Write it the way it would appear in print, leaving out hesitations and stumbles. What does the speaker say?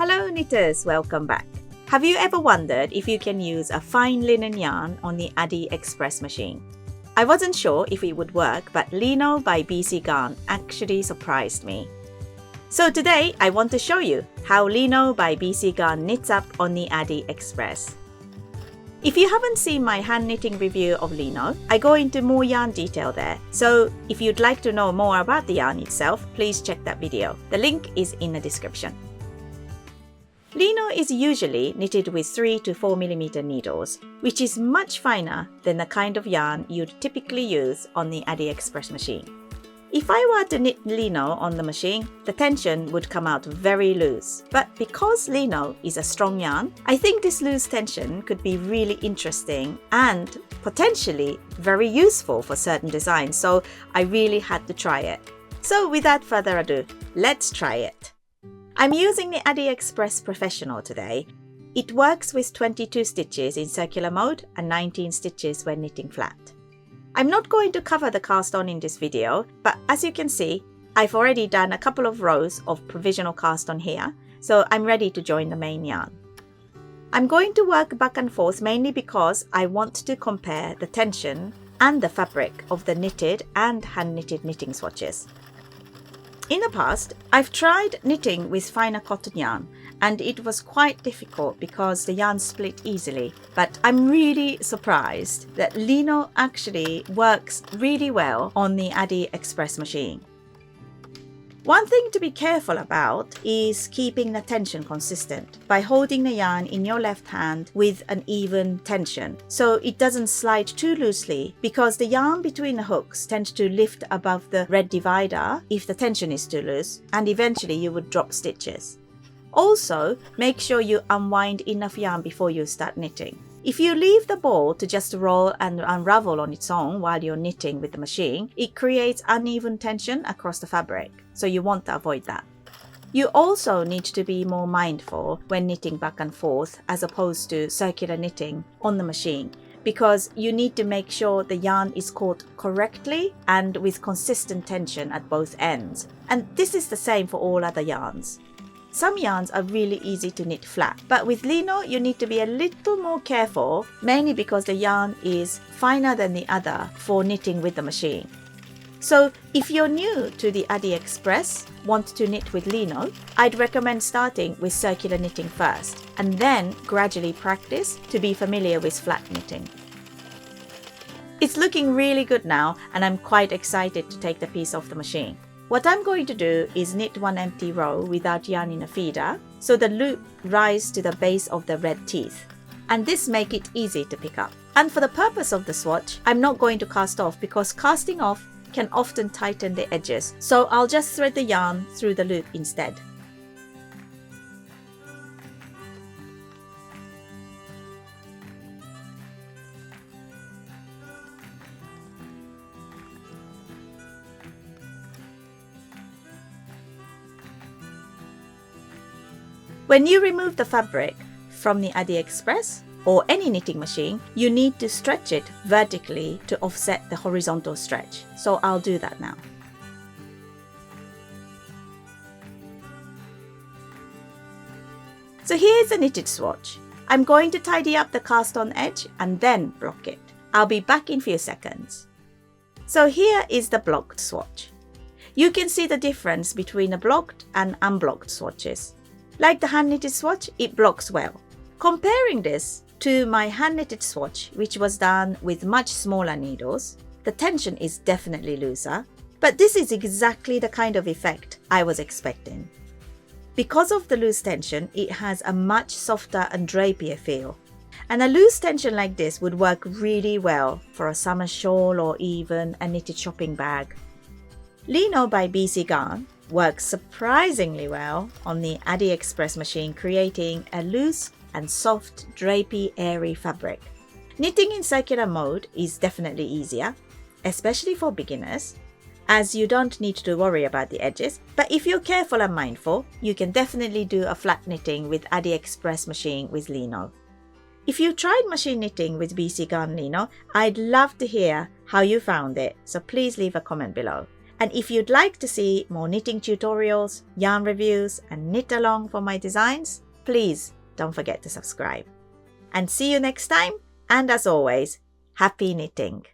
Hello knitters, welcome back. Have you ever wondered if you can use a fine linen yarn on the Addi Express machine? I wasn't sure if it would work, but Lino by BC Garn actually surprised me. So today I want to show you how Lino by BC Garn knits up on the Addi Express. If you haven't seen my hand knitting review of Lino, I go into more yarn detail there. So if you'd like to know more about the yarn itself, please check that video. The link is in the description. Lino is usually knitted with 3 to 4mm needles, which is much finer than the kind of yarn you'd typically use on the Addi Express machine. If I were to knit Lino on the machine, the tension would come out very loose. But because Lino is a strong yarn, I think this loose tension could be really interesting and potentially very useful for certain designs, so I really had to try it. So without further ado, let's try it. I'm using the Addi Express Professional today. It works with 22 stitches in circular mode and 19 stitches when knitting flat. I'm not going to cover the cast on in this video, but as you can see, I've already done a couple of rows of provisional cast on here, so I'm ready to join the main yarn. I'm going to work back and forth mainly because I want to compare the tension and the fabric of the knitted and hand knitted knitting swatches. In the past, I've tried knitting with finer cotton yarn and it was quite difficult because the yarn split easily, but I'm really surprised that Lino actually works really well on the Addi Express machine. One thing to be careful about is keeping the tension consistent by holding the yarn in your left hand with an even tension so it doesn't slide too loosely, because the yarn between the hooks tends to lift above the red divider if the tension is too loose, and eventually you would drop stitches. Also, make sure you unwind enough yarn before you start knitting. If you leave the ball to just roll and unravel on its own while you're knitting with the machine, it creates uneven tension across the fabric, so you want to avoid that. You also need to be more mindful when knitting back and forth as opposed to circular knitting on the machine, because you need to make sure the yarn is caught correctly and with consistent tension at both ends. And this is the same for all other yarns. Some yarns are really easy to knit flat, but with Lino you need to be a little more careful, mainly because the yarn is finer than the other for knitting with the machine. So if you're new to the Addi Express, want to knit with Lino, I'd recommend starting with circular knitting first, and then gradually practice to be familiar with flat knitting. It's looking really good now, and I'm quite excited to take the piece off the machine. What I'm going to do is knit one empty row without yarn in a feeder, so the loop rises to the base of the red teeth, and this makes it easy to pick up. And for the purpose of the swatch, I'm not going to cast off because casting off can often tighten the edges, so I'll just thread the yarn through the loop instead. When you remove the fabric from the Addi Express or any knitting machine, you need to stretch it vertically to offset the horizontal stretch. So I'll do that now. So here's a knitted swatch. I'm going to tidy up the cast on edge and then block it. I'll be back in a few seconds. So here is the blocked swatch. You can see the difference between the blocked and unblocked swatches. Like the hand knitted swatch, it blocks well. Comparing this to my hand knitted swatch, which was done with much smaller needles, the tension is definitely looser, but this is exactly the kind of effect I was expecting. Because of the loose tension, it has a much softer and drapier feel. And a loose tension like this would work really well for a summer shawl or even a knitted shopping bag. Lino by BC Garn works surprisingly well on the Addi Express machine, creating a loose and soft, drapey, airy fabric. Knitting in circular mode is definitely easier, especially for beginners, as you don't need to worry about the edges, but if you're careful and mindful, you can definitely do a flat knitting with Addi Express machine with Lino. If you tried machine knitting with BC Garn Lino, I'd love to hear how you found it, so please leave a comment below. And if you'd like to see more knitting tutorials, yarn reviews, and knit along for my designs, please don't forget to subscribe. And see you next time, and as always, happy knitting!